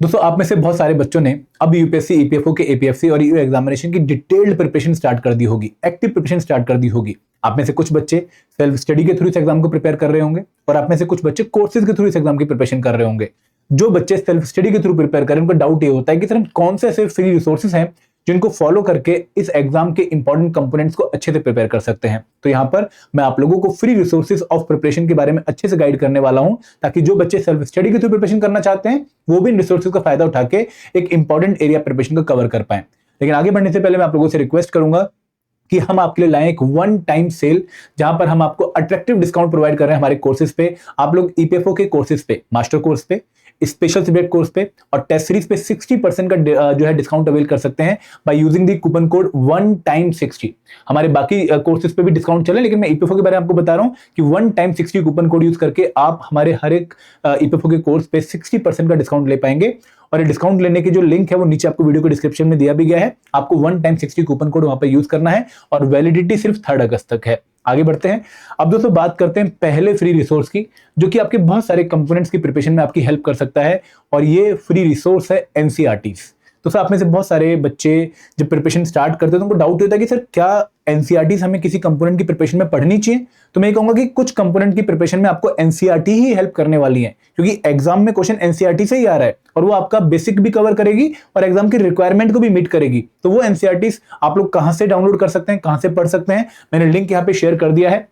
दोस्तों आप में से बहुत सारे बच्चों ने अब यूपीएससी, ईपीएफओ के एपीएफसी और ईओ एग्जामिनेशन की डिटेल्ड प्रिपरेशन स्टार्ट कर दी होगी, एक्टिव प्रिपरेशन स्टार्ट कर दी होगी। आप में से कुछ बच्चे सेल्फ स्टडी के थ्रू इस एग्जाम को प्रिपेयर कर रहे होंगे और आप में से कुछ बच्चे कोर्सेज के थ्रू इस एग्जाम की प्रिपरेशन कर रहे होंगे। जो बच्चे सेल्फ स्टडी के थ्रू प्रिपेयर करें उनका डाउट ये होता है कि सर कौन से ऐसे फ्री रिसोर्सेज हैं जिनको फॉलो करके इस एग्जाम के इंपॉर्टेंट कंपोनेंट्स को अच्छे से प्रिपेयर कर सकते हैं। तो यहां पर मैं आप लोगों को फ्री रिसोर्सेज ऑफ प्रिपरेशन के बारे में अच्छे से गाइड करने वाला हूं, ताकि जो बच्चे सेल्फ स्टडी के थ्रू प्रिपरेशन करना चाहते हैं वो भी इन रिसोर्सेज का फायदा उठा के एक इंपॉर्टेंट एरिया प्रिपरेशन को कवर कर पाए। लेकिन आगे बढ़ने से पहले मैं आप लोगों से रिक्वेस्ट करूंगा कि हम आपके लिए लाएं एक वन टाइम सेल, जहां पर हम आपको अट्रैक्टिव डिस्काउंट प्रोवाइड कर रहे हैं हमारे कोर्सेज पे। आप लोग ईपीएफओ के कोर्सेज पे, मास्टर कोर्स पे, स्पेशल सब्जेक्ट कोर्स पे और टेस्ट सीरीज पे 60% का जो है डिस्काउंट अवेल कर सकते हैं by using the coupon code one time 60। हमारे बाकी कोर्सेज पे भी डिस्काउंट चले, लेकिन मैं ईपीएफओ के बारे में आपको बता रहा हूं कि one time 60 coupon code use करके आप हमारे हर एक ईपीएफओ के कोर्स पे 60% का डिस्काउंट ले पाएंगे। और ये डिस्काउंट लेने की जो लिंक है वो नीचे आपको वीडियो के डिस्क्रिप्शन में दिया भी गया है। आपको वन टाइम 60 कूपन कोड वहां पर यूज करना है और वैलिडिटी सिर्फ 3 अगस्त तक है। आगे बढ़ते हैं। अब दोस्तों बात करते हैं पहले फ्री रिसोर्स की, जो कि आपके बहुत सारे कंपोनेंट्स की प्रिपरेशन में आपकी हेल्प कर सकता है, और ये फ्री रिसोर्स है एनसीईआरटीज़। तो सर आप में से बहुत सारे बच्चे जब प्रिपरेशन स्टार्ट करते हैं तो उनको डाउट होता है कि सर क्या एनसीईआरटीज़ हमें किसी कंपोनेंट की प्रिपरेशन में पढ़नी चाहिए। तो मैं ये कहूंगा कि कुछ कंपोनेंट की प्रिपरेशन में आपको एनसीईआरटी ही हेल्प करने वाली है, क्योंकि एग्जाम में क्वेश्चन एनसीईआरटी से ही आ रहा है और वो आपका बेसिक भी कवर करेगी और एग्जाम की रिक्वायरमेंट को भी मीट करेगी। तो वो एनसीईआरटीज़ आप लोग कहां से डाउनलोड कर सकते हैं, कहां से पढ़ सकते हैं, मैंने लिंक यहाँ पे शेयर कर दिया है।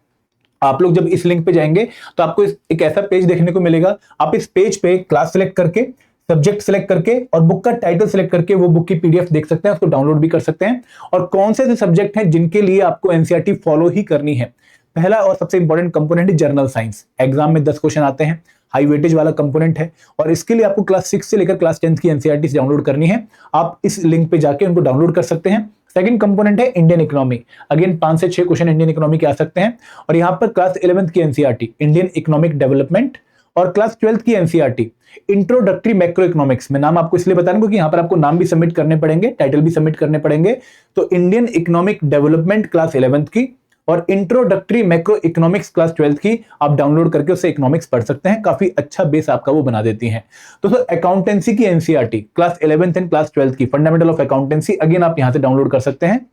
आप लोग जब इस लिंक पे जाएंगे तो आपको एक ऐसा पेज देखने को मिलेगा। आप इस पेज पे क्लास सेलेक्ट करके, सब्जेक्ट सेलेक्ट करके और बुक का टाइटल सेलेक्ट करके वो बुक की पीडीएफ देख सकते हैं, उसको डाउनलोड भी कर सकते हैं। और कौन से सब्जेक्ट हैं जिनके लिए आपको एनसीईआरटी फॉलो ही करनी है। पहला और सबसे इंपॉर्टेंट कंपोनेंट है जर्नल साइंस। एग्जाम में 10 क्वेश्चन आते हैं, हाई वेटेज वाला कंपोनेंट है, और इसके लिए आपको क्लास 6 से लेकर क्लास 10 की एनसीईआरटी डाउनलोड करनी है। आप इस लिंक पे जाके उनको डाउनलोड कर सकते हैं। सेकंड कंपोनेंट है इंडियन इकोनॉमी। अगेन 5 से 6 क्वेश्चन इंडियन इकोनॉमी के आ सकते हैं, और यहाँ पर क्लास 11th की एनसीईआरटी इंडियन इकोनॉमिक डेवलपमेंट और क्लास 12th की एनसीईआरटी इंट्रोडक्टरी मैक्रो इकोनॉमिक्स। मैं नाम आपको इसलिए बता रहा हूं क्योंकि यहाँ पर आपको नाम भी सबमिट करने पड़ेंगे, टाइटल भी सबमिट करने पड़ेंगे। तो Indian economic development class 11th की और introductory macro economics class 12th की आप डाउनलोड करके उससे इकोनॉमिक्स पढ़ सकते हैं। काफी अच्छा बेस आपका वो बना देती हैं। तो अकाउंटेंसी की NCERT class 11th and class 12th की फंडामेंटल ऑफ अकाउंटेंसी अगेन आप यहां से डाउनलोड कर सकते हैं,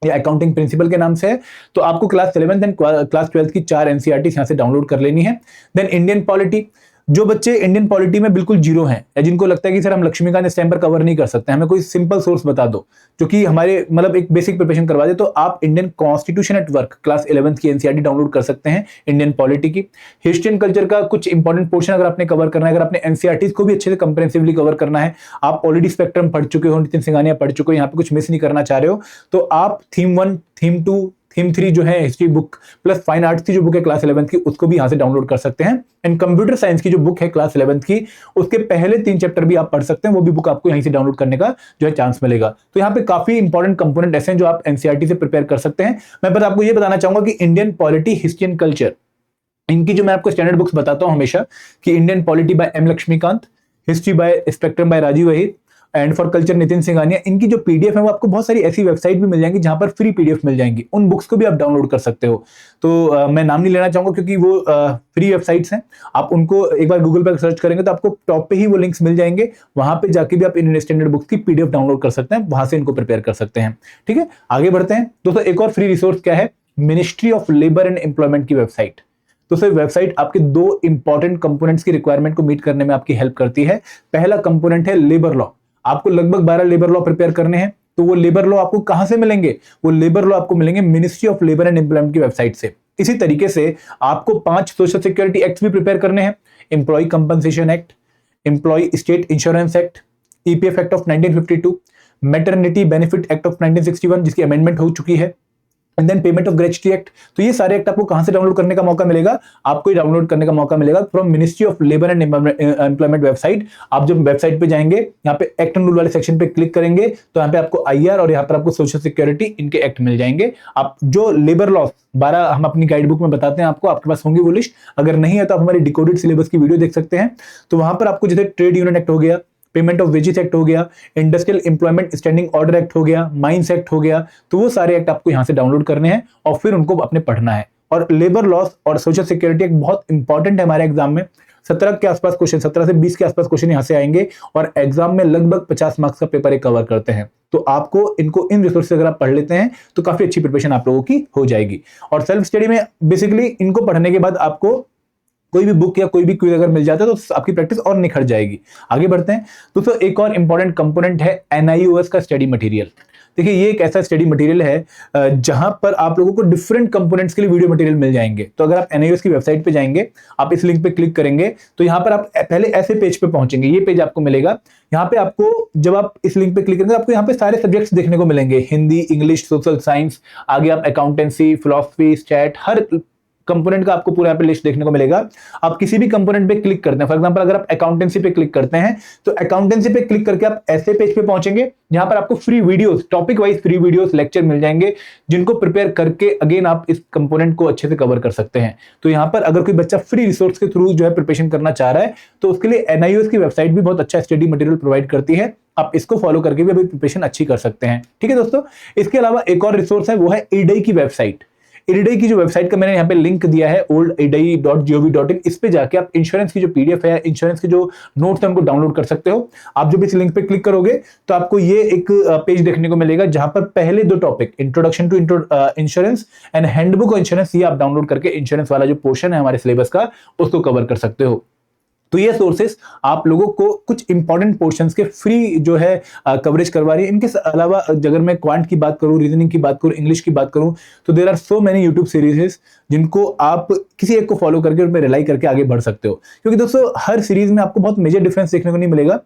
या अकाउंटिंग प्रिंसिपल के नाम से है। तो आपको class 11th and class 12th की 4 एनसीईआरटी यहां से डाउनलोड कर लेनी है। देन इंडियन पॉलिटी, जो बच्चे इंडियन पॉलिटी में बिल्कुल जीरो हैं या जिनको लगता है कि सर हम लक्ष्मीकांत इस टाइम पर कवर नहीं कर सकते, हमें कोई सिंपल सोर्स बता दो जो कि हमारे मतलब एक बेसिक प्रिपरेशन करवा दे, तो आप Indian constitution at work class 11th की एनसीईआरटी डाउनलोड कर सकते हैं इंडियन पॉलिटी की। हिस्ट्री एंड कल्चर का कुछ इंपॉर्टेंट पोर्शन अगर आपने कवर करना है, अगर आपने एनसीईआरटी को भी अच्छे से कंप्रेहेंसिवली कवर करना है, आप ऑलरेडी स्पेक्ट्रम पढ़ चुके हो, नितिन सिंघानिया पढ़ चुके हो, यहाँ पे कुछ मिस नहीं करना चाह रहे हो, तो आप थीम 1, थीम 2, थीम 3 जो है history book plus fine arts की जो बुक है क्लास 11th की, उसको भी यहां से डाउनलोड कर सकते हैं। एंड कंप्यूटर साइंस की जो बुक है क्लास 11th की, उसके पहले 3 चैप्टर भी आप पढ़ सकते हैं, वो भी बुक आपको यहीं से डाउनलोड करने का जो है चांस मिलेगा। तो यहाँ पे काफी इंपॉर्टेंट कंपोनेंट ऐसे हैं जो आप एनसीईआरटी से प्रिपेयर कर सकते हैं। मैं बस आपको ये बताना चाहूंगा कि Indian polity, history and culture, इनकी जो मैं आपको स्टैंडर्ड बुक्स बताता हूं हमेशा कि Indian polity by M Laxmikanth, history by spectrum by Rajiv वहीद and for culture Nitin Singhania, इनकी जो पीडीएफ है वो आपको बहुत सारी ऐसी वेबसाइट भी मिल जाएंगी जहां पर फ्री पीडीएफ मिल जाएंगी, उन बुक्स को भी आप डाउनलोड कर सकते हो। तो मैं नाम नहीं लेना चाहूंगा क्योंकि वो फ्री वेबसाइट्स हैं, आप उनको एक बार गूगल पर सर्च करेंगे तो आपको टॉप पे ही वो लिंक्स मिल जाएंगे, वहां पे जाके भी आप इंडियन स्टैंडर्ड बुक्स की पीडीएफ डाउनलोड कर सकते हैं, वहां से इनको प्रिपेयर कर सकते हैं। ठीक है, आगे बढ़ते हैं दोस्तों। एक और फ्री रिसोर्स क्या है, ministry of labour and employment की वेबसाइट। तो सर वेबसाइट आपके 2 इंपॉर्टेंट कंपोनेंट्स की रिक्वायरमेंट को मीट करने में आपकी हेल्प करती है। पहला कंपोनेंट है लेबर लॉ। आपको लगभग 12 लेबर लॉ प्रिपेयर करने हैं, तो वो लेबर लॉ आपको कहां से मिलेंगे, वो लेबर लॉ आपको मिलेंगे ministry of labour and employment की वेबसाइट से। इसी तरीके से आपको 5 सोशल सिक्योरिटी एक्ट भी प्रिपेयर करने हैं, employ compensation act, employ state insurance act, EPF act of 1952, maternity benefit act of 1961 जिसकी अमेंडमेंट हो चुकी है, and then payment of gratuity act. तो ये सारे एक्ट आपको कहां से डाउनलोड करने का मौका मिलेगा, आपको ही डाउनलोड करने का मौका मिलेगा from ministry of labour and employment website. आप जब वेबसाइट पे जाएंगे, यहाँ पे एक्ट एंड रूल वाले सेक्शन पे क्लिक करेंगे तो यहाँ पे आपको आईआर और यहाँ पर आपको सोशल सिक्योरिटी इनके एक्ट मिल जाएंगे। आप जो लेबर लॉ 12 हम अपनी गाइड बुक में बताते हैं आपको, आपके पास होंगी वो लिस्ट, अगर नहीं है तो आप हमारी डिकोडेड सिलेबस की वीडियो देख सकते हैं। तो वहां पर आपको जैसे ट्रेड यूनियन एक्ट हो गया, पेमेंट ऑफ वेजेस एक्ट हो गया, industrial employment standing order act हो गया, माइंस एक्ट हो गया, तो वो सारे एक्ट आपको यहां से डाउनलोड करने हैं और फिर उनको अपने पढ़ना है। और लेबर लॉस और सोशल सिक्योरिटी एक बहुत इंपॉर्टेंट है हमारे एग्जाम में, 17 के आसपास क्वेश्चन, 17 से 20 के आसपास क्वेश्चन यहाँ से आएंगे और एग्जाम में लगभग 50 मार्क्स का पेपर एक कवर करते हैं। तो आपको इनको इन रिसोर्स अगर आप पढ़ लेते हैं तो काफी अच्छी प्रिपरेशन आप लोगों की हो जाएगी। और सेल्फ स्टडी में बेसिकली इनको पढ़ने के बाद आपको कोई भी बुक या कोई भी क्विज अगर मिल जाता है तो आपकी प्रैक्टिस और निखर जाएगी। आगे बढ़ते हैं दोस्तों, एक और इंपॉर्टेंट कंपोनेंट है NIOS का स्टडी मटेरियल। देखिए ये एक ऐसा स्टडी मटेरियल है जहां पर आप लोगों को डिफरेंट कंपोनेंट्स के लिए वीडियो मटेरियल मिल जाएंगे। तो अगर आप NIOS की वेबसाइट पे जाएंगे, आप इस लिंक पे क्लिक करेंगे तो यहाँ पर आप पहले ऐसे पेज पे पहुंचेंगे, ये पेज आपको मिलेगा। यहाँ पे आपको जब आप इस लिंक पे क्लिक करेंगे आपको यहाँ पे सारे सब्जेक्ट्स देखने को मिलेंगे, हिंदी, इंग्लिश, सोशल साइंस, आगे आप अकाउंटेंसी, फिलॉसफी, स्टैट, हर कंपोनेंट का आपको पूरा यहाँ पे लिस्ट देखने को मिलेगा। आप किसी भी कंपोनेंट पे क्लिक करते हैं, फॉर एग्जांपल अगर आप अकाउंटेंसी पे क्लिक करते हैं तो अकाउंटेंसी पे क्लिक करके आप ऐसे पेज पे पहुंचेंगे जहां पर आपको free videos, topic wise free videos, lecture मिल जाएंगे जिनको प्रिपेयर करके अगेन आप इस कंपोनेंट को अच्छे से कवर कर सकते हैं। तो यहाँ पर अगर कोई बच्चा फ्री रिसोर्स के थ्रू जो है प्रिपरेशन करना चाह रहा है तो उसके लिए NIOS की वेबसाइट भी बहुत अच्छा स्टडी मटेरियल प्रोवाइड करती है। आप इसको फॉलो करके भी अभी प्रिपरेशन अच्छी कर सकते हैं। ठीक है दोस्तों, इसके अलावा एक और रिसोर्स है, वो है EDAI की वेबसाइट। EDAI की जो वेबसाइट का मैंने यहाँ पे लिंक दिया है oldedai.gov.in, इस पे जाके आप इंश्योरेंस की जो PDF है, इंश्योरेंस के जो नोट्स है उनको डाउनलोड कर सकते हो। आप जब इस लिंक पे क्लिक करोगे तो आपको ये एक पेज देखने को मिलेगा जहां पर पहले 2 topic, introduction to insurance and handbook of insurance, ये आप डाउनलोड करके इंश्योरेंस वाला जो पोर्शन है हमारे सिलेबस का उसको कवर कर सकते हो। तो ये सोर्सेस आप लोगों को कुछ इंपॉर्टेंट पोर्शंस के फ्री जो है कवरेज करवा रही है। इनके अलावा अगर मैं क्वांट की बात करूं, रीजनिंग की बात करूं, इंग्लिश की बात करूं तो there are so many YouTube series जिनको आप किसी एक को फॉलो करके उन पर रिलाई करके आगे बढ़ सकते हो। क्योंकि दोस्तों हर सीरीज में आपको बहुत मेजर डिफरेंस देखने को नहीं मिलेगा।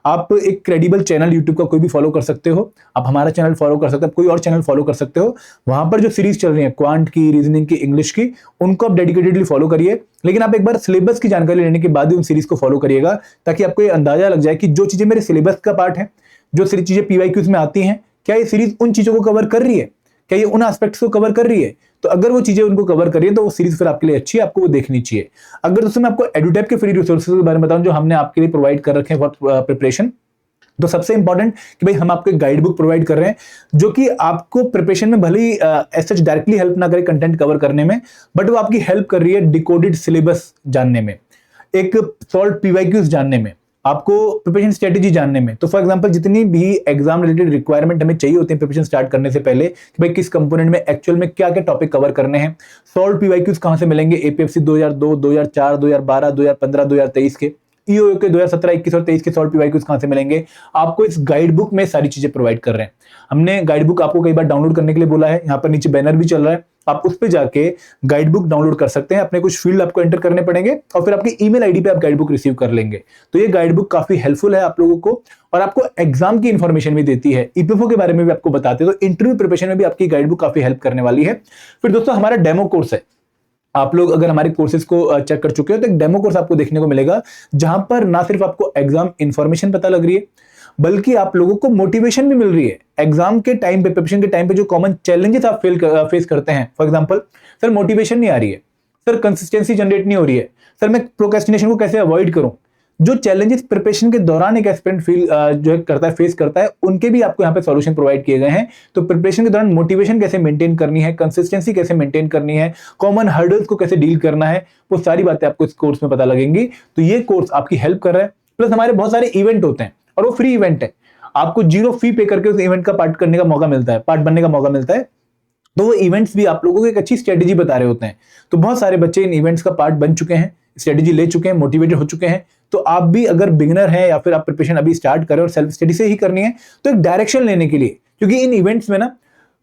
आप एक क्रेडिबल चैनल यूट्यूब का कोई भी फॉलो कर सकते हो, आप हमारा चैनल फॉलो कर सकते हो, कोई और चैनल फॉलो कर सकते हो। वहां पर जो सीरीज चल रही है क्वांट की, रीजनिंग की, इंग्लिश की, उनको आप डेडिकेटेडली फॉलो करिए। लेकिन आप एक बार सिलेबस की जानकारी लेने के बाद ही उन सीरीज को फॉलो करिएगा ताकि आपको ये अंदाजा लग जाए कि जो चीजें मेरे सिलेबस का पार्ट है, जो चीजें PYQs में आती हैं, क्या ये सीरीज उन चीजों को कवर कर रही है, क्या ये उन एस्पेक्ट्स को कवर कर रही है। तो अगर वो चीजें उनको कवर कर रही है तो वो सीरीज फिर आपके लिए अच्छी है, आपको वो देखनी चाहिए। अगर दोस्तों मैं आपको एडुटैप के फ्री रिसोर्सेज के बारे में बताऊं जो हमने आपके लिए प्रोवाइड कर रखे हैं फॉर प्रिपरेशन, तो सबसे इंपॉर्टेंट कि भाई हम आपको एक गाइड बुक प्रोवाइड कर रहे हैं जो कि आपको प्रिपरेशन में भले ही सच डायरेक्टली हेल्प ना करे कंटेंट कवर करने में, बट वो आपकी हेल्प कर रही है डिकोडेड सिलेबस जानने में, एक सॉल्व PYQs जानने में, आपको प्रिपरेशन स्ट्रेटेजी जानने में। तो फॉर एग्जांपल जितनी भी एग्जाम रिलेटेड रिक्वायरमेंट हमें चाहिए होती है प्रिपरेशन स्टार्ट करने से पहले कि भाई किस कंपोनेंट में एक्चुअल में क्या क्या टॉपिक कवर करने हैं, सॉल्व PYQs कहां से मिलेंगे, APFC 2002, 2004, 2012, 2015, 2023 के, EOU के 2017, 21 और 23 के सॉल्व PYQs कहां से मिलेंगे, आपको इस गाइड बुक में सारी चीजें प्रोवाइड कर रहे हैं। हमने गाइड बुक आपको कई बार डाउनलोड करने के लिए बोला है, यहाँ पर नीचे बैनर भी चल रहा है, आप उस पे जाके गाइड बुक डाउनलोड कर सकते हैं। अपने कुछ फील्ड आपको एंटर करने पड़ेंगे और फिर आपकी ईमेल आईडी पे आप गाइड बुक रिसीव कर लेंगे। तो ये गाइड बुक काफी हेल्पफुल है आप लोगों को और आपको एग्जाम की इंफॉर्मेशन भी देती है, EPFO के बारे में भी आपको बताते हैं। तो इंटरव्यू प्रिपरेशन में भी आपकी गाइड बुक काफी हेल्प करने वाली है। फिर दोस्तों हमारा डेमो कोर्स है, आप लोग अगर हमारे कोर्सेज को चेक कर चुके हो तो एक डेमो कोर्स आपको देखने को मिलेगा जहां पर ना सिर्फ आपको एग्जाम इंफॉर्मेशन पता लग रही है बल्कि आप लोगों को मोटिवेशन भी मिल रही है। एग्जाम के टाइम पे, प्रिपरेशन के टाइम पे जो कॉमन चैलेंजेस आप फेस करते हैं, फॉर एग्जांपल सर मोटिवेशन नहीं आ रही है, सर कंसिस्टेंसी जनरेट नहीं हो रही है, सर मैं प्रोक्रेस्टिनेशन को कैसे अवॉइड करूं, जो चैलेंजेस प्रिपरेशन के दौरान एक एस्पिरेंट फील जो है करता है, फेस करता है, उनके भी आपको यहाँ पे सॉल्यूशन प्रोवाइड किए गए हैं। तो प्रिपरेशन के दौरान मोटिवेशन कैसे मेंटेन करनी है, कंसिस्टेंसी कैसे मेंटेन करनी है, कॉमन हर्डल्स को कैसे डील करना है, वो सारी बातें आपको इस कोर्स में पता लगेंगी। तो ये कोर्स आपकी हेल्प कर रहा है। प्लस हमारे बहुत सारे इवेंट होते हैं और वो फ्री इवेंट है, आपको 0 फी पे करके उस इवेंट का पार्ट करने का मौका मिलता है, पार्ट बनने का मौका मिलता है। तो वो इवेंट्स भी आप लोगों को एक अच्छी स्ट्रेटेजी बता रहे होते हैं। तो बहुत सारे बच्चे इन इवेंट्स का पार्ट बन चुके हैं, स्ट्रेटेजी ले चुके हैं, मोटिवेटेड हो चुके हैं। तो आप भी अगर बिगिनर हैं या फिर आप प्रिपरेशन अभी स्टार्ट करें और सेल्फ स्टडी से ही करनी है तो एक डायरेक्शन लेने के लिए, क्योंकि इन इवेंट्स में ना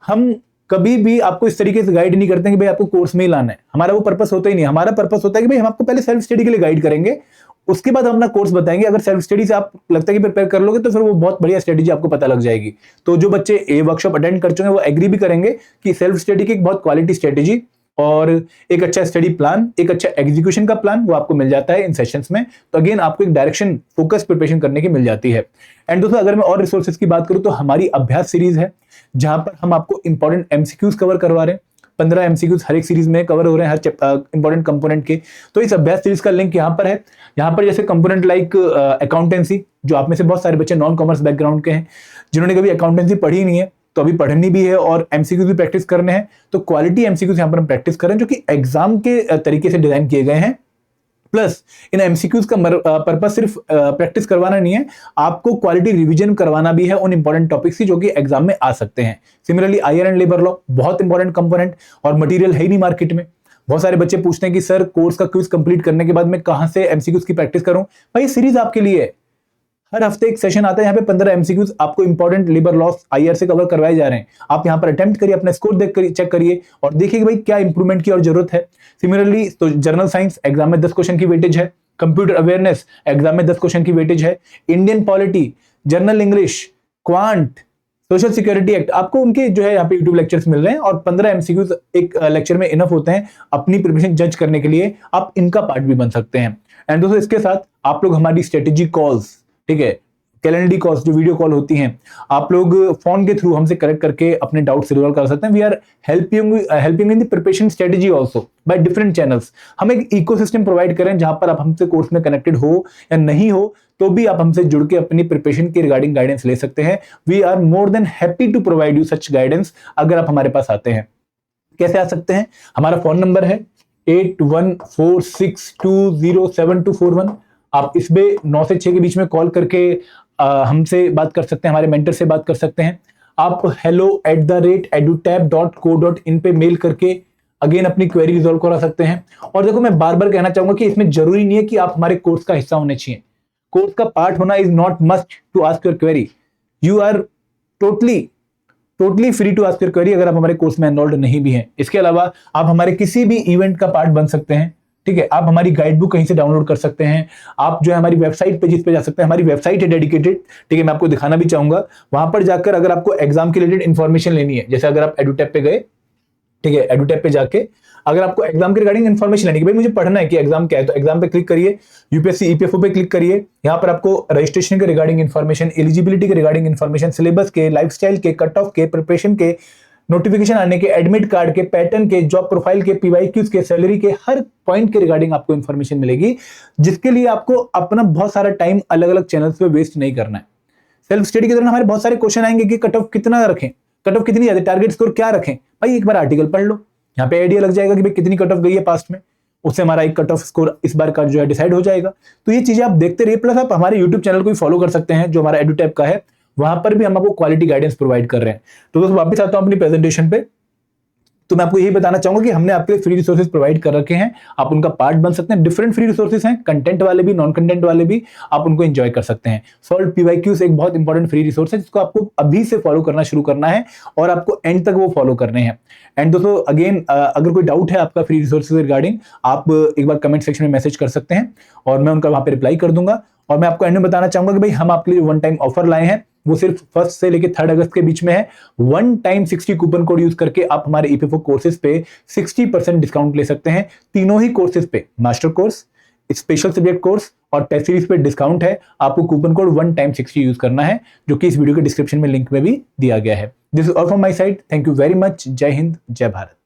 हम कभी भी आपको इस तरीके से गाइड नहीं करते हैं कि भाई आपको कोर्स में ही लाना है, हमारा वो पर्पस होता ही नहीं। हमारा पर्पस होता है कि भाई हम आपको पहले सेल्फ स्टडी के लिए गाइड करेंगे, उसके बाद हम अपना कोर्स बताएंगे। अगर सेल्फ स्टडी से आप लगता है कि प्रिपेयर कर लोगे तो फिर वो बहुत बढ़िया स्ट्रेटेजी आपको पता लग जाएगी। तो जो बच्चे ये वर्कशॉप अटेंड कर चुके हैं वो एग्री भी करेंगे कि सेल्फ स्टडी की एक बहुत क्वालिटी स्ट्रेटेजी और एक अच्छा स्टडी प्लान, एक अच्छा एग्जीक्यूशन का प्लान वो आपको मिल जाता है इन सेशंस में। तो अगेन आपको एक डायरेक्शन, फोकस प्रिपरेशन करने की मिल जाती है। एंड दोस्तों अगर मैं और रिसोर्सेज की बात करूं तो हमारी अभ्यास सीरीज है जहां पर हम आपको इंपॉर्टेंट MCQs कवर करवा रहे हैं। 15 MCQs हर एक सीरीज में कवर हो रहे हैं, हर इंपॉर्टेंट कंपोनेंट के। तो इस अभ्यास सीरीज का लिंक यहाँ पर है। यहाँ पर जैसे कंपोनेंट लाइक अकाउंटेंसी, जो आप में से बहुत सारे बच्चे नॉन कॉमर्स बैकग्राउंड के हैं जिन्होंने कभी अकाउंटेंसी पढ़ी नहीं है, तो अभी पढ़नी भी है और MCQs भी प्रैक्टिस करने हैं। तो क्वालिटी MCQs यहाँ पर हम प्रैक्टिस करें जो कि एग्जाम के तरीके से डिजाइन किए गए हैं। प्लस इन एमसीक्यूज का पर्पस सिर्फ प्रैक्टिस करवाना नहीं है, आपको क्वालिटी रिवीजन करवाना भी है उन इंपॉर्टेंट टॉपिक्स की जो कि एग्जाम में आ सकते हैं। Similarly IR and labour law बहुत इंपॉर्टेंट कंपोनेंट, और मटेरियल है ही नहीं मार्केट में। बहुत सारे बच्चे पूछते हैं कि सर कोर्स का क्विज कंप्लीट करने के बाद मैं कहां से एमसीक्यूज की प्रैक्टिस करूं। भाई सीरीज आपके लिए है, हर हफ्ते एक सेशन आता है, यहाँ पे 15 एमसीक्यूज आपको इंपॉर्टेंट लेबर लॉस आईआर से कवर करवाए जा रहे हैं। आप यहाँ पर अटेम्प्ट करिए, अपना स्कोर देख कर चेक करिए और देखिए कि भाई क्या इंप्रूवमेंट की और जरूरत है। सिमिलरली तो जनरल साइंस एग्जाम में 10 क्वेश्चन की वेटेज है, कंप्यूटर अवेयरनेस एग्जाम में 10 क्वेश्चन की वेटेज है, Indian polity, general English, quant, social security act, आपको उनके जो है यहाँ पे यूट्यूब लेक्चर्स मिल रहे हैं और 15 एमसीक्यूज एक लेक्चर में इनफ होते हैं अपनी प्रिपरेशन जज करने के लिए। आप इनका पार्ट भी बन सकते हैं। एंड दोस्तों इसके साथ आप लोग हमारी स्ट्रेटेजी कॉल्स, ठीक है, कैलेंडरी कॉल्स जो वीडियो कॉल होती हैं, आप लोग फोन के थ्रू हमसे कनेक्ट करके अपने डाउट्स रिजॉल्व कर सकते हैं। We are helping in the preparation strategy also by different channels. हम एक इकोसिस्टम प्रोवाइड करें जहां पर आप हमसे कोर्स में कनेक्टेड हो या नहीं हो तो भी आप हमसे जुड़ के अपनी प्रिपरेशन के रिगार्डिंग गाइडेंस ले सकते हैं। We are more than happy to provide you such guidance अगर आप हमारे पास आते हैं। कैसे आ सकते हैं? हमारा फोन नंबर है 8146207241। आप इस पे 9 से 6 के बीच में कॉल करके हमसे बात कर सकते हैं, हमारे मेंटर से बात कर सकते हैं। आप hello@edutap.co.in पे मेल करके अगेन अपनी क्वेरी रिजॉल्व करा सकते हैं। और देखो मैं बार बार कहना चाहूंगा कि इसमें जरूरी नहीं है कि आप हमारे कोर्स का हिस्सा होने चाहिए। कोर्स का पार्ट होना is not must to ask your query. You are totally free to ask your query अगर आप हमारे कोर्स में एनरोल्ड नहीं भी हैं। इसके अलावा आप हमारे किसी भी इवेंट का पार्ट बन सकते हैं, ठीक है। आप हमारी गाइड बुक कहीं से डाउनलोड कर सकते हैं। आप जो है हमारी वेबसाइट पे जिस पे जा सकते हैं, हमारी वेबसाइट है डेडिकेटेड, ठीक है, मैं आपको दिखाना भी चाहूंगा। वहां पर जाकर अगर आपको एग्जाम के रिलेटेड इंफॉर्मेशन लेनी है, जैसे अगर आप एडुटैप पे गए, ठीक है, एडुटैप पे जाके अगर आपको एग्जाम के रिगार्डिंग इन्फॉर्मेशन लेनी है, भाई मुझे पढ़ना है कि एग्जाम क्या है, तो एग्जाम पे क्लिक करिए, यूपीएससी ईपीएफओ पे क्लिक करिए। यहाँ पर आपको रजिस्ट्रेशन के रिगार्डिंग इन्फॉर्मेशन, एलिजिबिलिटी के रिगार्डिंग इन्फॉर्मेशन, सिलेबस के, लाइफस्टाइल के, कट ऑफ के, प्रिपरेशन के, नोटिफिकेशन आने के, एडमिट कार्ड के, पैटर्न के, जॉब प्रोफाइल के, पीवाईक्यूज के, सैलरी के, हर पॉइंट के रिगार्डिंग आपको इन्फॉर्मेशन मिलेगी, जिसके लिए आपको अपना बहुत सारा टाइम अलग अलग चैनल्स पे वेस्ट नहीं करना है। सेल्फ स्टडी के दौरान हमारे बहुत सारे क्वेश्चन आएंगे कि कट ऑफ कितना रखें, कट ऑफ कितनी जाती है, टारगेट स्कोर क्या रखें। भाई एक बार आर्टिकल पढ़ लो, यहाँ पे आइडिया लग जाएगा कि भाई कितनी कट ऑफ गई है पास्ट में, उससे हमारा एक कट ऑफ स्कोर इस बार का जो है डिसाइड हो जाएगा। तो ये चीजें आप देखते रहिए। प्लस आप हमारे यूट्यूब चैनल को भी फॉलो कर सकते हैं जो हमारा एडुटैप का है, वहां पर भी हम आपको क्वालिटी गाइडेंस प्रोवाइड कर रहे हैं। तो दोस्तों वापस आता हूं अपनी प्रेजेंटेशन पे। तो मैं आपको यही बताना चाहूंगा कि हमने आपके लिए फ्री रिसोर्सेज प्रोवाइड कर रखे हैं, आप उनका पार्ट बन सकते हैं। डिफरेंट फ्री रिसोर्सेज हैं, कंटेंट वाले भी, नॉन कंटेंट वाले भी, आप उनको एंजॉय कर सकते हैं। सॉल्व पीवाईक्यूज एक बहुत इंपॉर्टेंट फ्री रिसोर्स है जिसको आपको अभी से फॉलो करना शुरू करना है और आपको एंड तक वो फॉलो करने हैं। एंड दोस्तों अगेन अगर कोई डाउट है आपका फ्री रिसोर्सेज रिगार्डिंग, आप एक बार कमेंट सेक्शन में मैसेज कर सकते हैं और मैं उनका वहां पे रिप्लाई कर दूंगा। और मैं आपको एंड में बताना चाहूंगा कि भाई हम आपके लिए वन टाइम ऑफर लाए हैं, वो सिर्फ 1 से लेकर 3 अगस्त के बीच में है। One time 60 coupon code use करके आप हमारे ईपीएफओ कोर्सेज पे 60% डिस्काउंट ले सकते हैं। तीनों ही कोर्सेज पे, master course, special subject course और टेस्ट सीरीज पे डिस्काउंट है। आपको coupon code one time 60 use करना है, जो कि इस वीडियो के डिस्क्रिप्शन में लिंक में भी दिया गया है। This is all from my side. Thank you very much. जय हिंद, जय भारत।